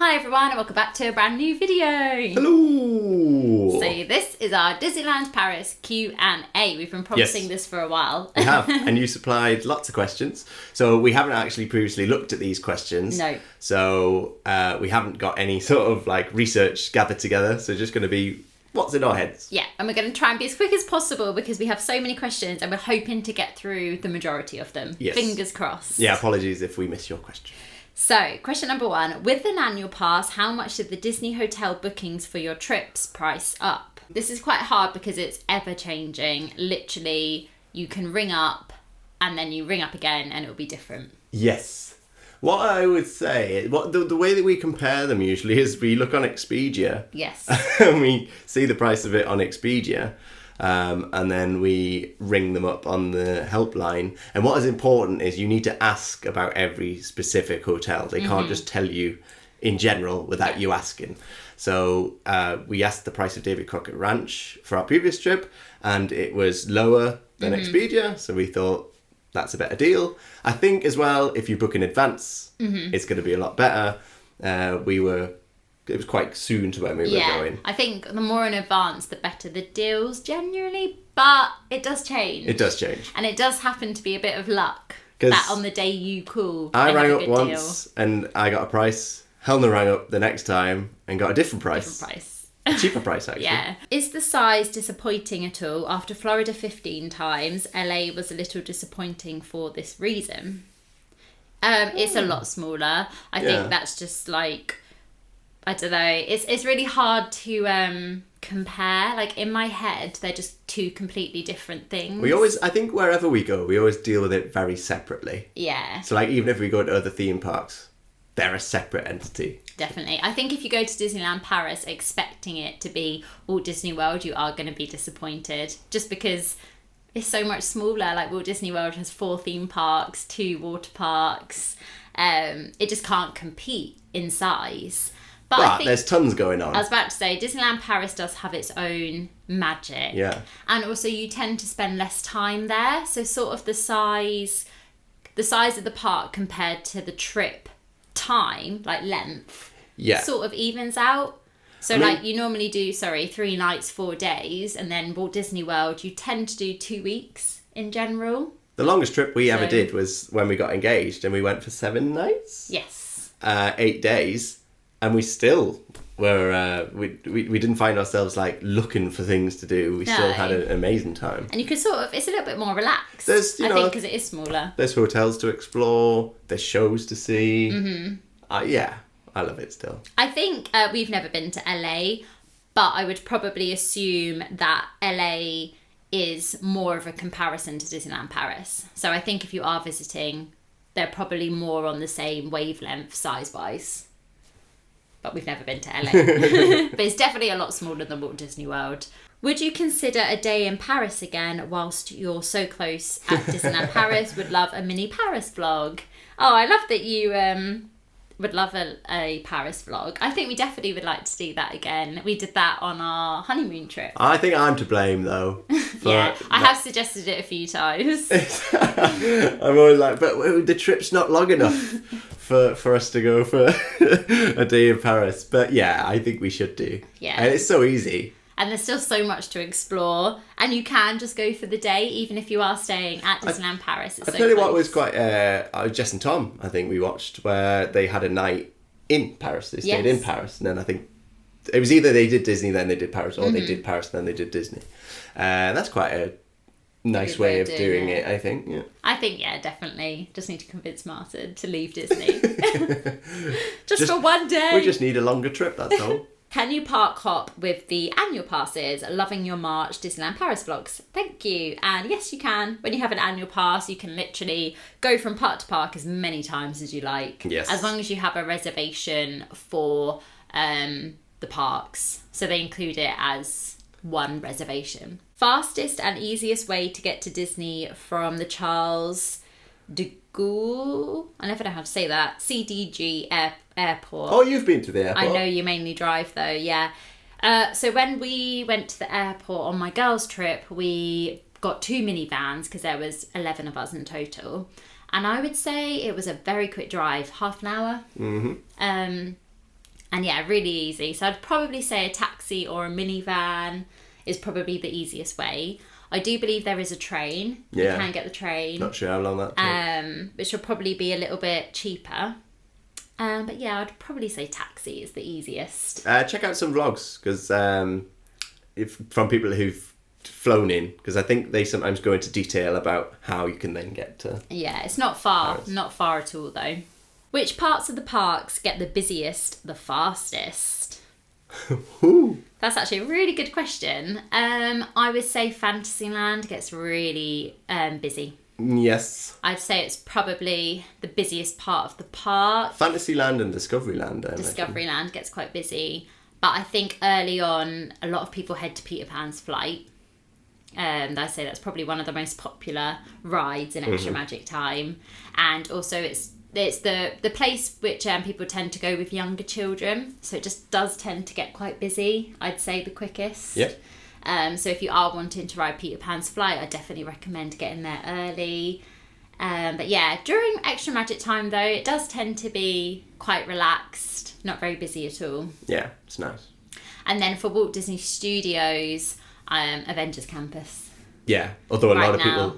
Hi everyone and welcome back to a brand new video. Hello! So this is our Disneyland Paris Q&A. We've been promising this for a while. We have, and you supplied lots of questions. So we haven't actually previously looked at these questions. No. So we haven't got any sort of like research gathered together. So just going to be what's in our heads. Yeah, and we're going to try and be as quick as possible because we have so many questions and we're hoping to get through the majority of them. Yes. Fingers crossed. Yeah, apologies if we miss your question. So, question number 1. With an annual pass, how much did the Disney hotel bookings for your trips price up? This is quite hard because it's ever changing. Literally, you can ring up and then you ring up again and it'll be different. Yes. What I would say, the way that we compare them usually is we look on Expedia. Yes. And we see the price of it on Expedia. And then we ring them up on the helpline. And what is important is you need to ask about every specific hotel. They can't just tell you in general without you asking. So we asked the price of David Crockett Ranch for our previous trip, and it was lower than Expedia. So we thought that's a better deal. I think as well, if you book in advance, it's going to be a lot better. It was quite soon to when we were going. I think the more in advance, the better the deals generally, but it does change. It does change. And it does happen to be a bit of luck that on the day you call, I they rang have a up good once and I got a price. Helena rang up the next time and got a different price. A cheaper price, actually. Yeah. Is the size disappointing at all? After Florida 15 times, LA was a little disappointing for this reason. It's a lot smaller. I think that's just like... I don't know. It's really hard to compare. Like in my head, they're just two completely different things. I think wherever we go, we always deal with it very separately. Yeah. So like even if we go to other theme parks, they're a separate entity. Definitely. I think if you go to Disneyland Paris expecting it to be Walt Disney World, you are going to be disappointed. Just because it's so much smaller. Like Walt Disney World has 4 theme parks, 2 water parks. It just can't compete in size. But I think, there's tons going on. I was about to say, Disneyland Paris does have its own magic. Yeah. And also you tend to spend less time there. So sort of the size of the park compared to the trip time, like length, sort of evens out. So you normally do, 3 nights, 4 days. And then Walt Disney World, you tend to do 2 weeks in general. The longest trip we ever did was when we got engaged and we went for 7 nights. Yes. 8 days. And we still were, we didn't find ourselves like looking for things to do. We still had an amazing time. And you could it's a little bit more relaxed. I think because it is smaller. There's hotels to explore. There's shows to see. Mm-hmm. I love it still. I think we've never been to LA, but I would probably assume that LA is more of a comparison to Disneyland Paris. So I think if you are visiting, they're probably more on the same wavelength size-wise. But we've never been to LA. But it's definitely a lot smaller than Walt Disney World. Would you consider a day in Paris again whilst you're so close at Disneyland Paris? Would love a mini Paris vlog. Oh, I love that you would love a Paris vlog. I think we definitely would like to do that again. We did that on our honeymoon trip. I think I'm to blame though. I have suggested it a few times. I'm always like, but the trip's not long enough for us to go for a day in Paris. But yeah, I think we should do. Yeah. And it's so easy. And there's still so much to explore. And you can just go for the day, even if you are staying at Disneyland Paris. I'll tell you what was quite... Jess and Tom, I think we watched, where they had a night in Paris. They stayed in Paris. And then I think it was either they did Disney, then they did Paris, or they did Paris, then they did Disney. That's quite a nice way of doing it, I think. Yeah. I think, definitely. Just need to convince Martyn to leave Disney. just for one day. We just need a longer trip, that's all. Can you park hop with the annual passes? Loving your March Disneyland Paris vlogs. Thank you. And yes, you can. When you have an annual pass, you can literally go from park to park as many times as you like. Yes. As long as you have a reservation for the parks. So they include it as one reservation. Fastest and easiest way to get to Disney from the Charles de Gaulle, I never know how to say that, CDG airport. Oh, you've been to the airport. I know you mainly drive though, yeah. So when we went to the airport on my girls' trip, we got 2 minivans because there was 11 of us in total. And I would say it was a very quick drive, half an hour. Mm-hmm. And yeah, really easy. So I'd probably say a taxi or a minivan is probably the easiest way. I do believe there is a train. Yeah. You can get the train. Not sure how long that takes. Which will probably be a little bit cheaper. But yeah, I'd probably say taxi is the easiest. Check out some vlogs, because from people who've flown in, because I think they sometimes go into detail about how you can then get to... Yeah, it's not far. Paris. Not far at all, though. Which parts of the parks get the busiest the fastest? Ooh. That's actually a really good question. I would say Fantasyland gets really busy. Yes. I'd say it's probably the busiest part of the park. Fantasyland and Discoveryland. Discoveryland gets quite busy. But I think early on, a lot of people head to Peter Pan's Flight. I say that's probably one of the most popular rides in Extra Magic Time. And also it's the place which people tend to go with younger children, so it just does tend to get quite busy. I'd say the quickest. Yep. So if you are wanting to ride Peter Pan's Flight, I definitely recommend getting there early. But yeah, during Extra Magic Time though, it does tend to be quite relaxed, not very busy at all. Yeah, it's nice. And then for Walt Disney Studios, Avengers Campus. Yeah, although a Right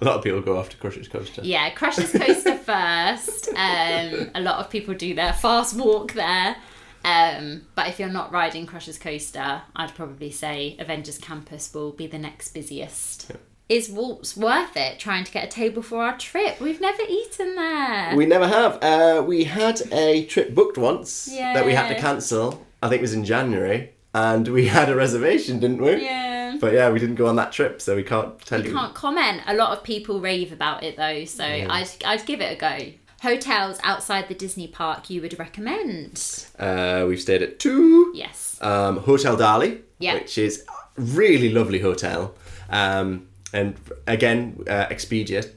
lot of people go off to Crush's Coaster. Yeah, Crush's Coaster first. A lot of people do their fast walk there. But if you're not riding Crush's Coaster, I'd probably say Avengers Campus will be the next busiest. Yeah. Is Walt's worth it, trying to get a table for our trip? We've never eaten there. We never have. We had a trip booked once that we had to Yeah. cancel. I think it was in January. And we had a reservation, didn't we? Yeah. But yeah, we didn't go on that trip, so we can't tell you. Can't comment. A lot of people rave about it though, so I'd give it a go. Hotels outside the Disney park you would recommend? We've stayed at 2. Yes. Hotel Dali, Yeah. which is a really lovely hotel. And again, Expedia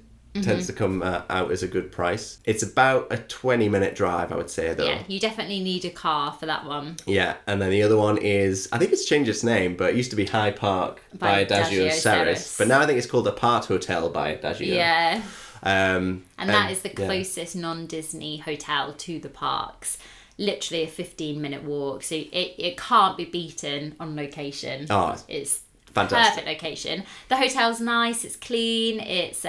tends to come out as a good price. It's about a 20-minute drive, I would say, though. Yeah, you definitely need a car for that one. Yeah, and then the other one is, I think it's changed its name, but it used to be High Park by Adagio Ceres. But now I think it's called Apart Hotel by Adagio. Yeah. And that is the yeah. closest non-Disney hotel to the parks. Literally a 15-minute walk. So it can't be beaten on location. Oh, it's fantastic. perfect location. The hotel's nice, it's clean, it's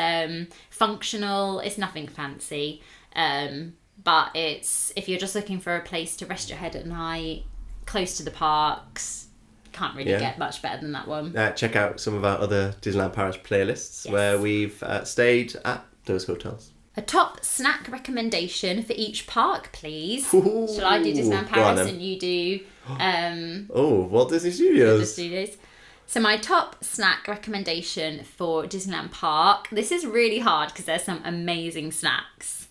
functional, it's nothing fancy. But it's, if you're just looking for a place to rest your head at night, close to the parks, can't really get much better than that one. Check out some of our other Disneyland Paris playlists where we've stayed at those hotels. A top snack recommendation for each park, please. Ooh, Shall I do Disneyland go on Paris then. and you do Walt Disney the Studios. studios? So my top snack recommendation for Disneyland Park, this is really hard because there's some amazing snacks.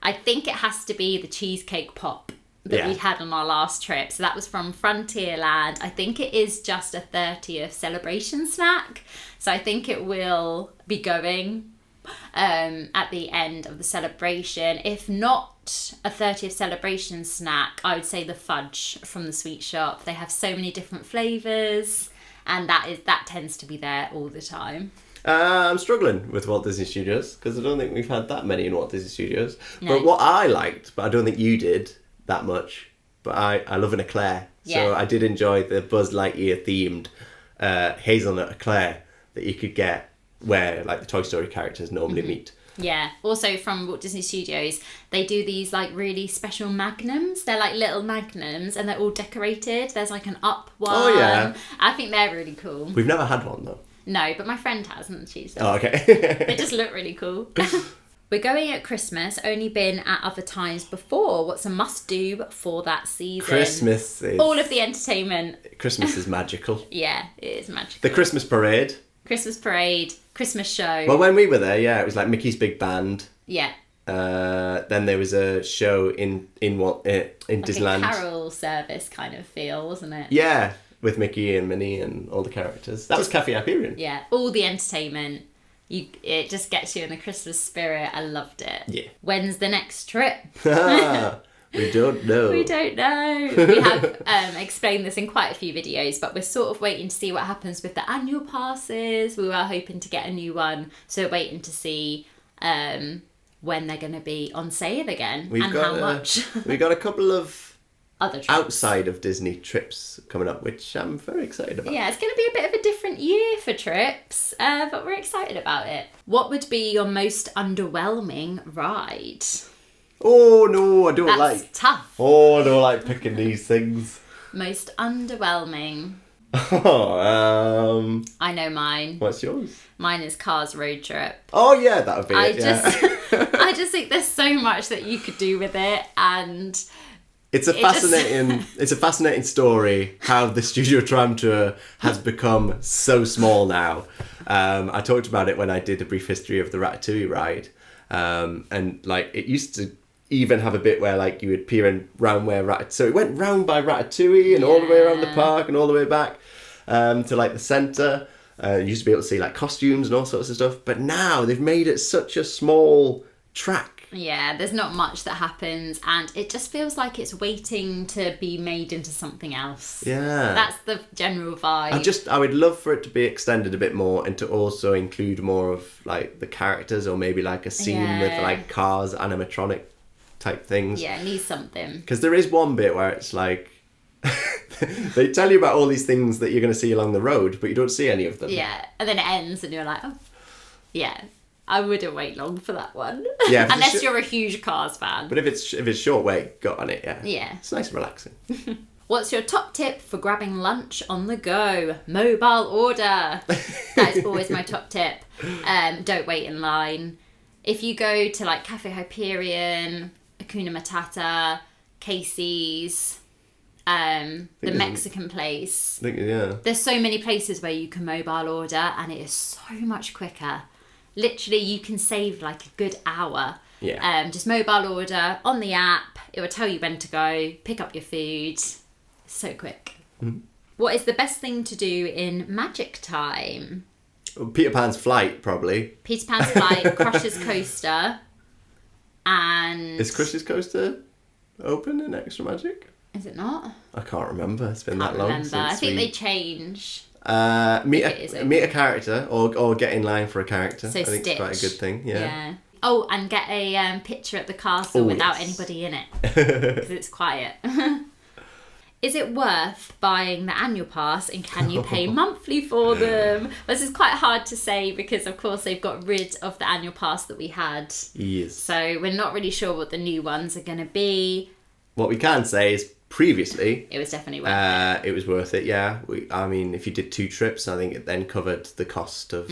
I think it has to be the cheesecake pop that we had on our last trip. So that was from Frontierland. I think it is just a 30th celebration snack. So I think it will be going at the end of the celebration. If not a 30th celebration snack, I would say the fudge from the sweet shop. They have so many different flavours, and that tends to be there all the time. I'm struggling with Walt Disney Studios because I don't think we've had that many in Walt Disney Studios. No. But what I liked, but I don't think you did that much, but I love an eclair. So I did enjoy the Buzz Lightyear themed hazelnut eclair that you could get where like the Toy Story characters normally meet. Yeah. Also from Walt Disney Studios, they do these like really special magnums. They're like little magnums and they're all decorated. There's like an up one. Oh, yeah. I think they're really cool. We've never had one though. No, but my friend has, hasn't she? So Oh, okay. they just look really cool. We're going at Christmas, only been at other times before. What's a must-do for that season? Christmas is... All of the entertainment. Christmas is magical. Yeah, it is magical. The Christmas parade. Christmas parade, Christmas show. Well, when we were there, it was like Mickey's Big Band. Yeah. Then there was a show in Disneyland. Like a carol service kind of feel, wasn't it? Yeah, with Mickey and Minnie and all the characters. That was Cafe Hyperion. Yeah, all the entertainment. It just gets you in the Christmas spirit. I loved it. Yeah. When's the next trip? We don't know. We don't know. We have explained this in quite a few videos, but we're sort of waiting to see what happens with the annual passes. We were hoping to get a new one, so we're waiting to see when they're going to be on sale again how much. We got a couple of other trips. outside of Disney trips coming up, which I'm very excited about. Yeah, it's going to be a bit of a different year for trips, but we're excited about it. What would be your most underwhelming ride? Oh no, I don't That's like. tough. Oh, I don't like picking these things. Most underwhelming. Oh, I know mine. what's yours? Mine is Cars Road Trip. Oh yeah, that would be I it. Yeah. I just think there's so much that you could do with it, and It's a fascinating story how the Studio Tram Tour has become so small now. I talked about it when I did a brief history of the Ratatouille ride, and like it used to even have a bit where like you would peer in round where so it went round by Ratatouille and all the way around the park and all the way back to like the centre. You used to be able to see like costumes and all sorts of stuff, but now they've made it such a small track. Yeah, there's not much that happens, and it just feels like it's waiting to be made into something else. Yeah. That's the general vibe. I would love for it to be extended a bit more and to also include more of like the characters, or maybe like a scene with like cars, animatronic type things. Yeah, it needs something. Because there is one bit where it's like they tell you about all these things that you're going to see along the road, but you don't see any of them. Yeah, and then it ends and you're like, oh, yeah. I wouldn't wait long for that one. Yeah, unless you're a huge Cars fan. But if it's short wait, got on it, yeah. Yeah. It's nice and relaxing. What's your top tip for grabbing lunch on the go? Mobile order. That is always my top tip. Don't wait in line. If you go to like Cafe Hyperion, Hakuna Matata, Casey's, the Mexican place. There's so many places where you can mobile order, and it is so much quicker. Literally, you can save like a good hour. Yeah. Just mobile order on the app. It will tell you when to go, pick up your food. So quick. Mm-hmm. What is the best thing to do in magic time? Peter Pan's Flight, probably. Peter Pan's Flight, Crush's Coaster, and... Is Crush's Coaster open in Extra Magic? Is it not? I can't remember. It's been that long. I think they change. Meet a character or get in line for a character. So I think Stitch. it's quite a good thing. Yeah. Oh, and get a picture at the castle without anybody in it, because it's quiet. Is it worth buying the annual pass, and can you pay monthly for them? This is quite hard to say because, of course, they've got rid of the annual pass that we had. Yes. So we're not really sure what the new ones are going to be. What we can say is previously it was definitely worth it. It was worth it, yeah. I mean, if you did 2 trips, I think it then covered the cost of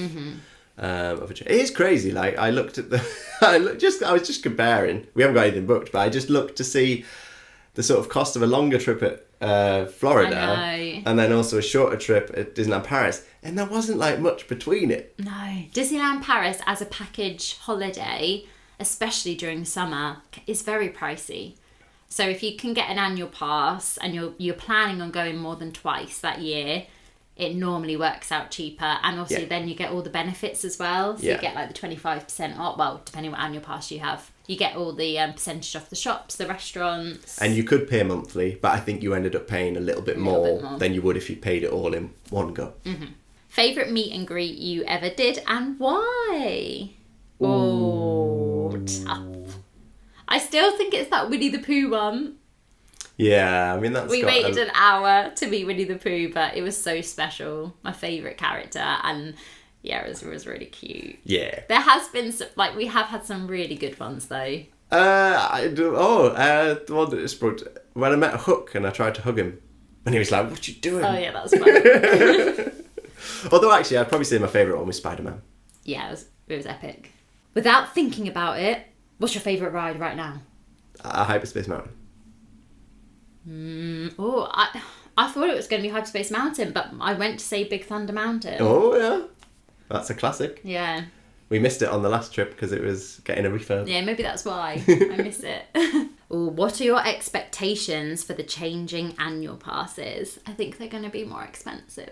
a trip. It is crazy. Like I looked at I was just comparing. We haven't got anything booked, but I just looked to see the sort of cost of a longer trip at Florida, and then also a shorter trip at Disneyland Paris, and there wasn't like much between it. No, Disneyland Paris as a package holiday, especially during summer, is very pricey. So if you can get an annual pass and you're planning on going more than twice that year, it normally works out cheaper, and also then you get all the benefits as well. So you get like the 25% off. Well, depending what annual pass you have, you get all the percentage off the shops, the restaurants. And you could pay monthly, but I think you ended up paying a little bit more than you would if you paid it all in one go. Mm-hmm. Favorite meet and greet you ever did, and why? Oh, tough. I still think it's that Winnie the Pooh one. Yeah, I mean we waited an hour to meet Winnie the Pooh, but it was so special. My favourite character, and it was really cute. Yeah. There has been we have had some really good ones though. The one that just brought, when I met Hook and I tried to hug him, and he was like, "What you doing?" Oh yeah, that was fun. Although actually, I'd probably say my favourite one was Spider-Man. Yeah, it was epic. Without thinking about it, what's your favourite ride right now? Hyperspace Mountain. I thought it was going to be Hyperspace Mountain, but I went to say Big Thunder Mountain. Oh yeah, that's a classic. Yeah. We missed it on the last trip because it was getting a refurb. Yeah, maybe that's why I miss it. What are your expectations for the changing annual passes? I think they're going to be more expensive.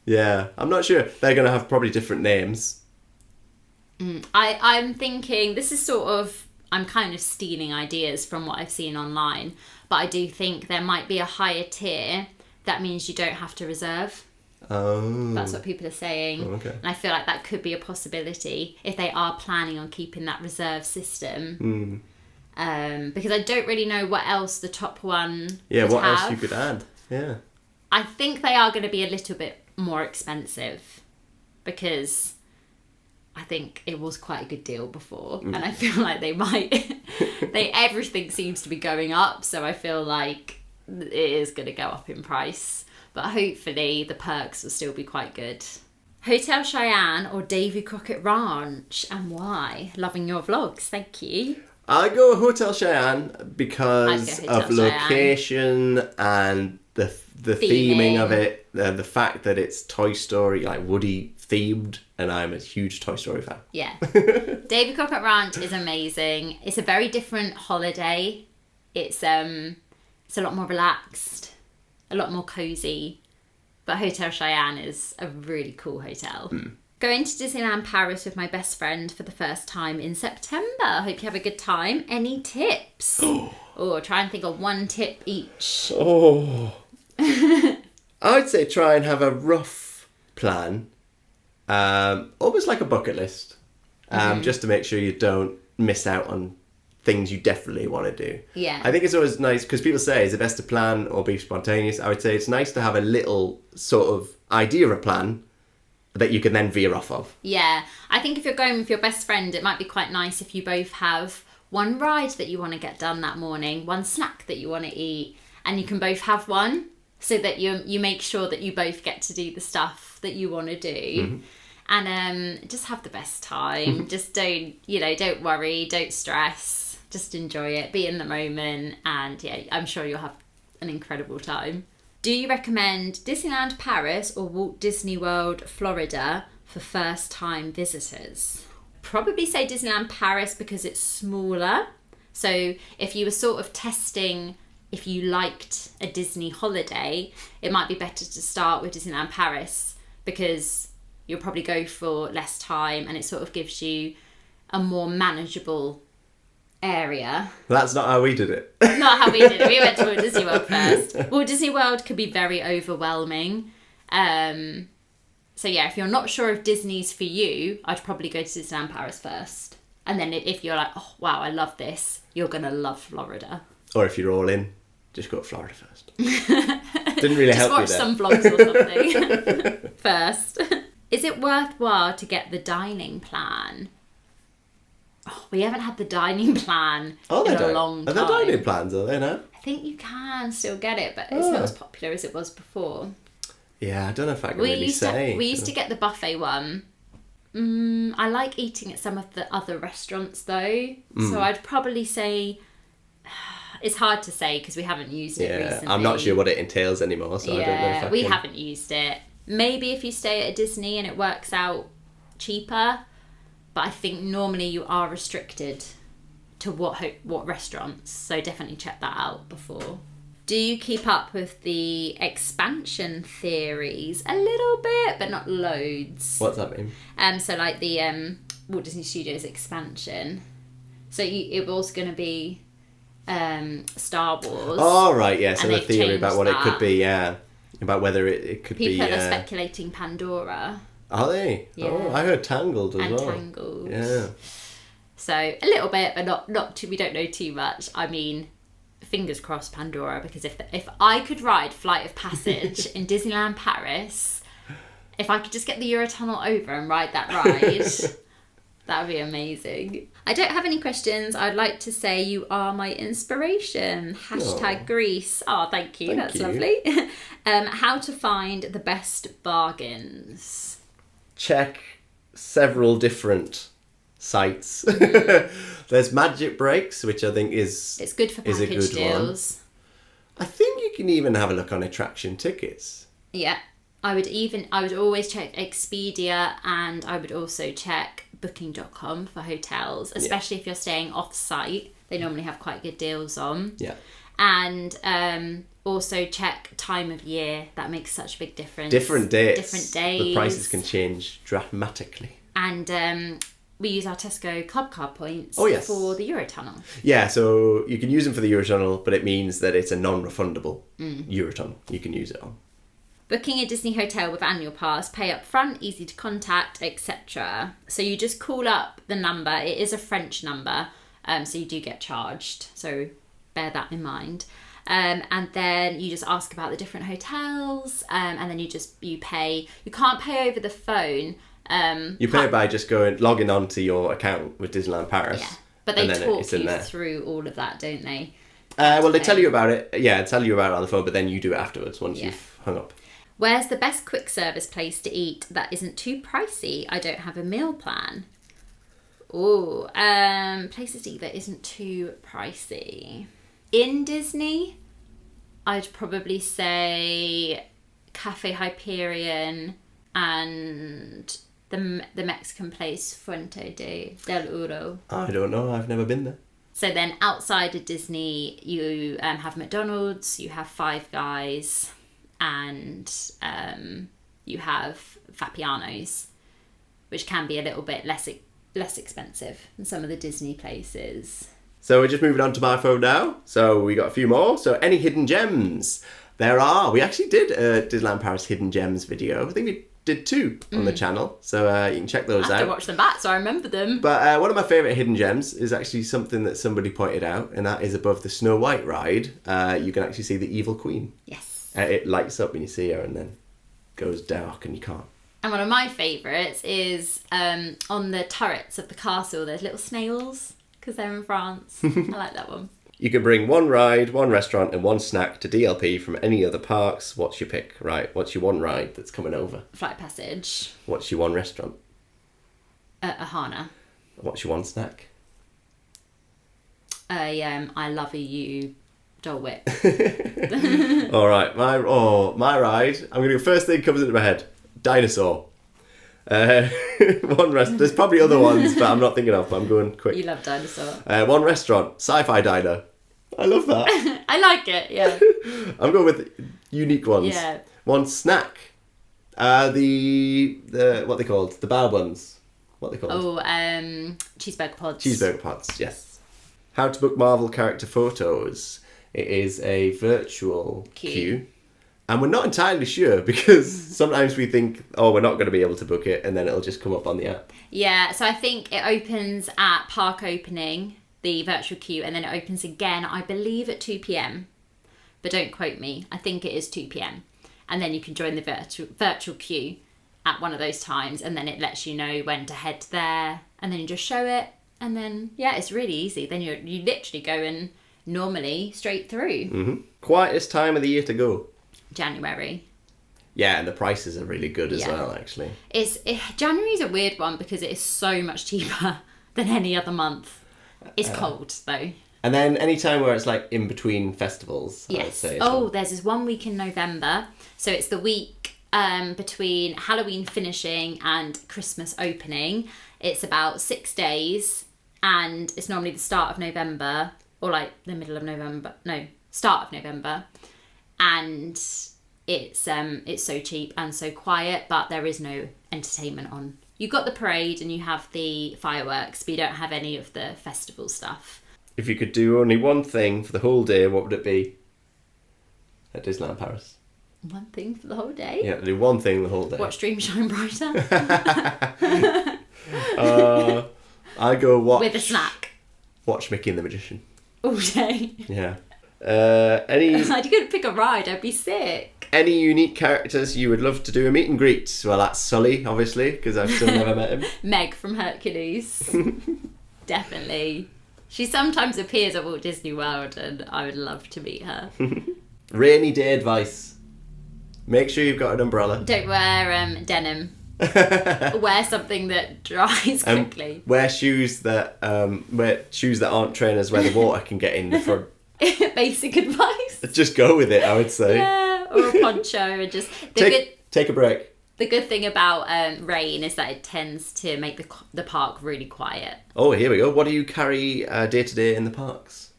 Yeah, I'm not sure. They're going to have probably different names. I'm thinking this is I'm kind of stealing ideas from what I've seen online, but I do think there might be a higher tier. That means you don't have to reserve. Oh. That's what people are saying. Oh, okay. And I feel like that could be a possibility if they are planning on keeping that reserve system. Because I don't really know what else the top one Yeah, could what have. else you could add? Yeah. I think they are going to be a little bit more expensive because I think it was quite a good deal before, and I feel like they might. Everything seems to be going up, so I feel like it is going to go up in price. But hopefully, the perks will still be quite good. Hotel Cheyenne or Davy Crockett Ranch, and why? Loving your vlogs, thank you. I go Hotel Cheyenne because I'd go Hotel of location and the theming of it, the fact that it's Toy Story, like Woody themed, and I'm a huge Toy Story fan. Yeah. Davy Crockett Ranch is amazing. It's a very different holiday. It's a lot more relaxed, a lot more cozy. But Hotel Cheyenne is a really cool hotel. Going to Disneyland Paris with my best friend for the first time in September. Hope you have a good time. Any tips? Try and think of one tip each. I'd say try and have a rough plan, almost like a bucket list, just to make sure you don't miss out on things you definitely want to do. Yeah. I think it's always nice, because people say, is it best to plan or be spontaneous? I would say it's nice to have a little sort of idea of a plan that you can then veer off of. Yeah. I think if you're going with your best friend, it might be quite nice if you both have one ride that you want to get done that morning, one snack that you want to eat, and you can both have one, so that you make sure that you both get to do the stuff that you want to do. And just have the best time. Just don't worry, don't stress. Just enjoy it, be in the moment, and yeah, I'm sure you'll have an incredible time. Do you recommend Disneyland Paris or Walt Disney World Florida for first-time visitors? Probably say Disneyland Paris because it's smaller. So if you were sort of testing if you liked a Disney holiday, it might be better to start with Disneyland Paris because you'll probably go for less time and it sort of gives you a more manageable area. That's not how we did it. Not how we did it. We went to Walt Disney World first. Walt Disney World could be very overwhelming. So yeah, if you're not sure if Disney's for you, I'd probably go to Disneyland Paris first. And then if you're like, oh wow, I love this, you're going to love Florida. Or if you're all in, just go to Florida first. Didn't really help you there. Just watch some vlogs or something first. Is it worthwhile to get the dining plan? Oh, we haven't had the dining plan in a long time. Are there dining plans, are they now? I think you can still get it, but it's not as popular as it was before. Yeah, I don't know if I can really say. We used to get the buffet one. I like eating at some of the other restaurants though. So I'd probably say... It's hard to say because we haven't used it recently. I'm not sure what it entails anymore, so I don't know if I we can... haven't used it. Maybe if you stay at a Disney and it works out cheaper, but I think normally you are restricted to what restaurants, so definitely check that out before. Do you keep up with the expansion theories? A little bit, but not loads. What's that mean? So like the Walt Disney Studios expansion. So it was going to be Star Wars. Oh, right, yeah. So and the theory about what it could be, yeah. About whether it could be... People are speculating Pandora. Are they? Yeah. Oh, I heard Tangled as well. And Tangled. Yeah. So a little bit, but not too, we don't know too much. I mean, fingers crossed Pandora, because if I could ride Flight of Passage in Disneyland Paris, if I could just get the Eurotunnel over and ride that ride, that would be amazing. I don't have any questions. I'd like to say you are my inspiration. # Greece. Oh, thank you. That's lovely. How to find the best bargains. Check several different sites. There's Magic Breaks, which I think it's good for package deals. I think you can even have a look on attraction tickets. Yeah. I would always check Expedia, and I would also check booking.com for hotels, especially if you're staying off-site. They normally have quite good deals on. Yeah. And also check time of year. That makes such a big difference. Different days. Different days. The prices can change dramatically. And we use our Tesco Club Card points for the Eurotunnel. Yeah, so you can use them for the Eurotunnel, but it means that it's a non-refundable Eurotunnel you can use it on. Booking a Disney hotel with annual pass, pay up front, easy to contact, etc. So you just call up the number. It is a French number. So you do get charged. So bear that in mind. And then you just ask about the different hotels, and then you pay. You can't pay over the phone. You pay by just logging onto your account with Disneyland Paris. Yeah, but they talk you through all of that, don't they? Well, they tell you about it. Yeah, tell you about it on the phone, but then you do it afterwards once you've hung up. Where's the best quick service place to eat that isn't too pricey? I don't have a meal plan. Oh, places to eat that isn't too pricey. In Disney, I'd probably say Cafe Hyperion and the Mexican place Fuente del Oro. I don't know. I've never been there. So then outside of Disney, you have McDonald's, you have Five Guys, and you have Vapiano's, which can be a little bit less expensive than some of the Disney places. So we're just moving on to my phone now. So we got a few more. So any hidden gems? There are. We actually did a Disneyland Paris hidden gems video. I think we did 2 on the channel. So you can check those out. I have to watch them back so I remember them. But one of my favourite hidden gems is actually something that somebody pointed out, and that is above the Snow White ride. You can actually see the Evil Queen. Yes. It lights up when you see her and then goes dark and you can't. And one of my favourites is on the turrets of the castle, there's little snails, because they're in France. I like that one. You can bring 1 ride, 1 restaurant and 1 snack to DLP from any other parks. What's your pick? Right, what's your 1 ride that's coming over? Flight Passage. What's your 1 restaurant? Ahana. What's your 1 snack? I Love You Dole Whip. All right, my ride. I'm going to go first thing comes into my head. Dinosaur. 1 restaurant. There's probably other ones, but I'm not thinking of. But I'm going quick. You love Dinosaur. 1 restaurant. Sci-Fi Diner. I love that. I like it. Yeah. I'm going with unique ones. Yeah. 1 snack. The what they called? The bao buns. What they called? Oh, cheeseburger pods. Cheeseburger pods. Yes. How to book Marvel character photos. It is a virtual queue. And we're not entirely sure because sometimes we think, we're not going to be able to book it, and then it'll just come up on the app. Yeah, so I think it opens at park opening, the virtual queue, and then it opens again, I believe, at 2 p.m. But don't quote me. I think it is 2 p.m. And then you can join the virtual queue at one of those times, and then it lets you know when to head there, and then you just show it, and then, it's really easy. Then you literally go in normally straight through. Mm-hmm. Quietest time of the year to go. January. Yeah, and the prices are really good as well, actually. January's a weird one because it is so much cheaper than any other month. It's cold, though. And then any time where it's like in between festivals, I would say. There's this 1 week in November. So it's the week between Halloween finishing and Christmas opening. It's about 6 days, and it's normally the start of November, or like the middle of November. No, start of November. And it's so cheap and so quiet, but there is no entertainment on. You've got the parade and you have the fireworks, but you don't have any of the festival stuff. If you could do only 1 thing for the whole day, what would it be at Disneyland Paris? 1 thing for the whole day? Yeah, do 1 thing the whole day. Watch Dream Shine Brighter. I go watch... With a snack. Watch Mickey and the Magician. All day. Yeah. I couldn't pick a ride, I'd be sick. Any unique characters you would love to do a meet and greet? Well, that's Sully, obviously, because I've still never met him. Meg from Hercules. Definitely. She sometimes appears at Walt Disney World, and I would love to meet her. Rainy day advice. Make sure you've got an umbrella. Don't wear denim. Wear something that dries quickly. Wear shoes that aren't trainers where the water can get in the front. Basic advice. Just go with it, I would say. Yeah, or a poncho, and just take a break. The good thing about rain is that it tends to make the park really quiet. Oh, here we go. What do you carry day to day in the parks?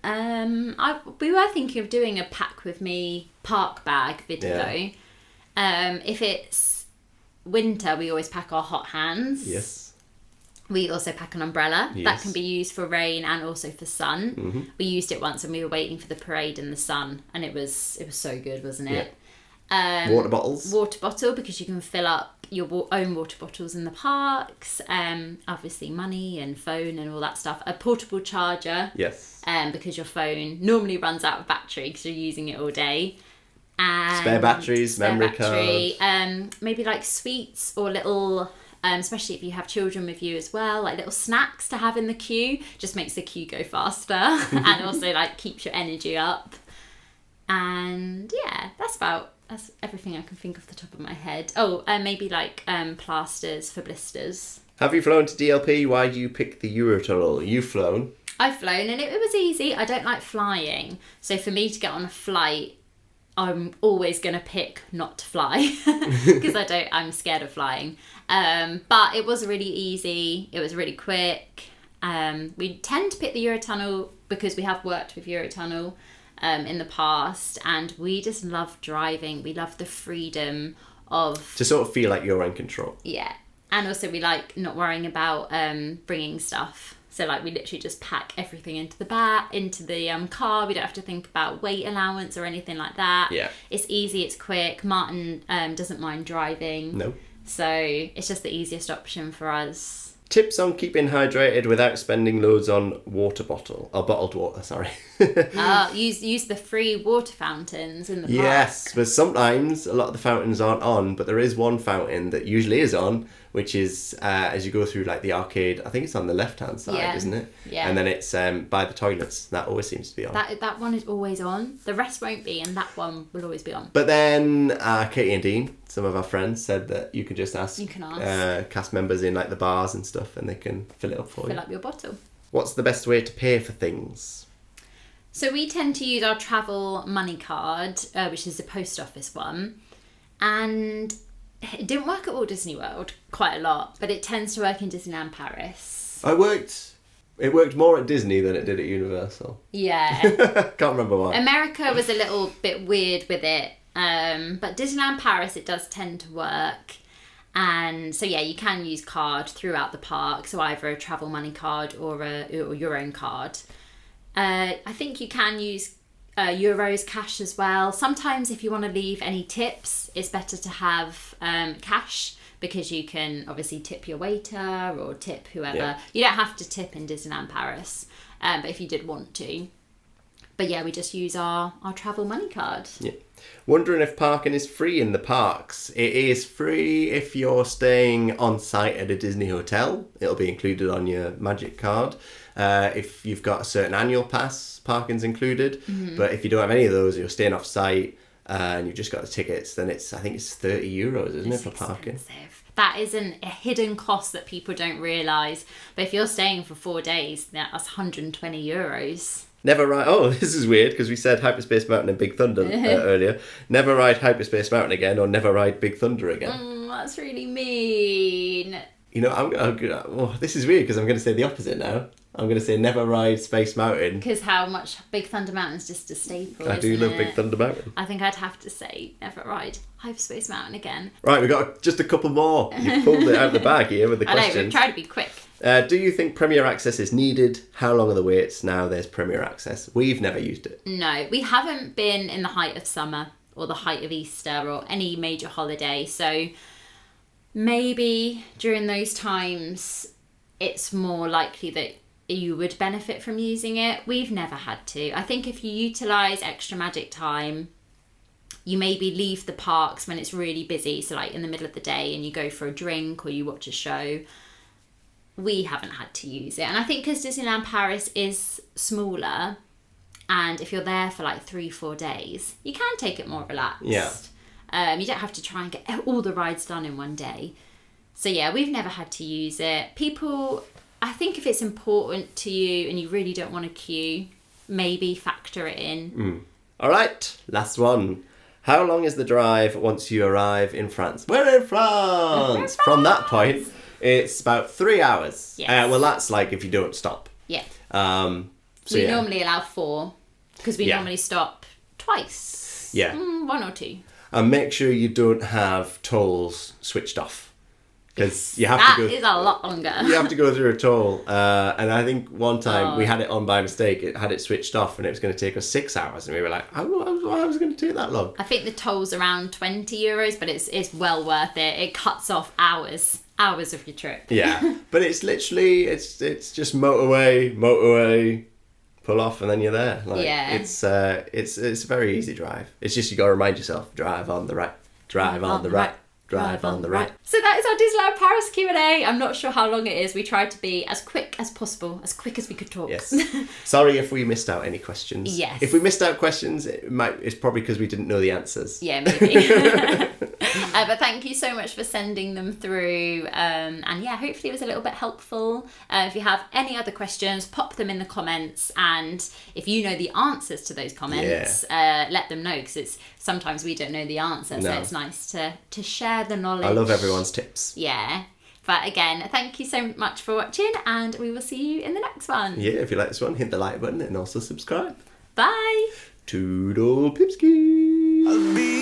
We were thinking of doing a pack with me park bag video. Yeah. If it's winter, we always pack our hot hands. Yes. We also pack an umbrella. Yes. That can be used for rain and also for sun. Mm-hmm. We used it once when we were waiting for the parade in the sun, and it was so good, wasn't it? Water bottles. Water bottle, because you can fill up your own water bottles in the parks. Obviously money and phone and all that stuff. A portable charger. Yes. Because your phone normally runs out of battery because you're using it all day. And spare batteries, memory card. Maybe like sweets or little, especially if you have children with you as well, like little snacks to have in the queue. Just makes the queue go faster and also like keeps your energy up. And yeah, that's everything I can think off the top of my head. Oh, maybe like plasters for blisters. Have you flown to DLP? Why do you pick the Eurotunnel? You've flown. I've flown and it was easy. I don't like flying. So for me to get on a flight, I'm always going to pick not to fly because I'm scared of flying. But it was really easy. It was really quick. We tend to pick the Eurotunnel because we have worked with Eurotunnel in the past, and we just love driving. We love the freedom of to sort of feel like you're in control. Yeah, and also we like not worrying about bringing stuff. So like we literally just pack everything into the car. We don't have to think about weight allowance or anything like that. Yeah, it's easy. It's quick. Martyn doesn't mind driving. No, so it's just the easiest option for us. Tips on keeping hydrated without spending loads on water bottle or bottled water. Sorry. Use the free water fountains in the park. Yes, but sometimes a lot of the fountains aren't on, but there is one fountain that usually is on, which is as you go through like the arcade. I think it's on the left-hand side, isn't it? Yeah. And then it's by the toilets. That always seems to be on. That one is always on. The rest won't be, and that one will always be on. But then Katie and Dean, some of our friends, said that you can just ask. You can ask cast members in like the bars and stuff, and they can fill it up for you. Fill up your bottle. What's the best way to pay for things? So we tend to use our travel money card, which is the post office one, and it didn't work at Walt Disney World quite a lot, but it tends to work in Disneyland Paris. It worked more at Disney than it did at Universal. Yeah. Can't remember why. America was a little bit weird with it, but Disneyland Paris, it does tend to work. And so yeah, you can use card throughout the park, so either a travel money card or your own card. I think you can use euros cash as well. Sometimes if you want to leave any tips, it's better to have cash, because you can obviously tip your waiter or tip whoever. Yeah. You don't have to tip in Disneyland Paris, but if you did want to. But yeah, we just use our travel money card. Yeah. Wondering if parking is free in the parks. It is free if you're staying on site at a Disney hotel. It'll be included on your Magic card. If you've got a certain annual pass, parking's included. Mm-hmm. But if you don't have any of those, you're staying off site and you've just got the tickets, then I think it's €30, isn't it, for parking? That isn't a hidden cost that people don't realise. But if you're staying for 4 days, that's €120. Never ride... Oh, this is weird, because we said Hyperspace Mountain and Big Thunder earlier. Never ride Hyperspace Mountain again, or never ride Big Thunder again. That's really mean. You know, this is weird, because I'm going to say the opposite now. I'm going to say never ride Space Mountain. Because how much Big Thunder Mountain's just a staple, I do love Big Thunder Mountain. I think I'd have to say never ride Hyperspace Mountain again. Right, we've got just a couple more. You pulled it out of the bag here with the questions. I know, we've tried to be quick. Do you think Premier Access is needed? How long are the waits now there's Premier Access? We've never used it. No, we haven't been in the height of summer or the height of Easter or any major holiday. So maybe during those times it's more likely that you would benefit from using it. We've never had to. I think if you utilise extra Magic time, you maybe leave the parks when it's really busy, so like in the middle of the day, and you go for a drink or you watch a show. We haven't had to use it. And I think because Disneyland Paris is smaller, and if you're there for like 3-4 days, you can take it more relaxed. Yeah. You don't have to try and get all the rides done in one day. So yeah, we've never had to use it. People... I think if it's important to you and you really don't want to queue, maybe factor it in. All right, last one. How long is the drive once you arrive in France? We're in France! From that point, it's about 3 hours. Yes. Well, that's like if you don't stop. Yeah. We normally allow 4 because we normally stop twice. Yeah. 1 or 2. And make sure you don't have tolls switched off. because you have That to go. is a lot longer. You have to go through a toll, and I think one time we had it on by mistake. It had it switched off, and it was going to take us 6 hours, and we were like, "How was it going to take that long?" I think the toll's around €20, but it's well worth it. It cuts off hours of your trip. Yeah, but it's literally it's just motorway, pull off, and then you're there. Like, Yeah. it's a very easy drive. It's just you got to remind yourself: drive on the right, drive on the right. Drive on the right. So that is our Disneyland Paris Q&A. I'm not sure how long it is. We tried to be as quick as possible, as quick as we could talk. Yes. Sorry if we missed out any questions. Yes. If we missed out questions, it's probably because we didn't know the answers. Yeah, maybe. But thank you so much for sending them through. And yeah, hopefully it was a little bit helpful. If you have any other questions, pop them in the comments. And if you know the answers to those comments, let them know, because sometimes we don't know the answer. So it's nice to share the knowledge. I love everyone's tips. Yeah. But again, thank you so much for watching, and we will see you in the next one. Yeah, if you like this one, hit the like button and also subscribe. Bye. Toodle pipski.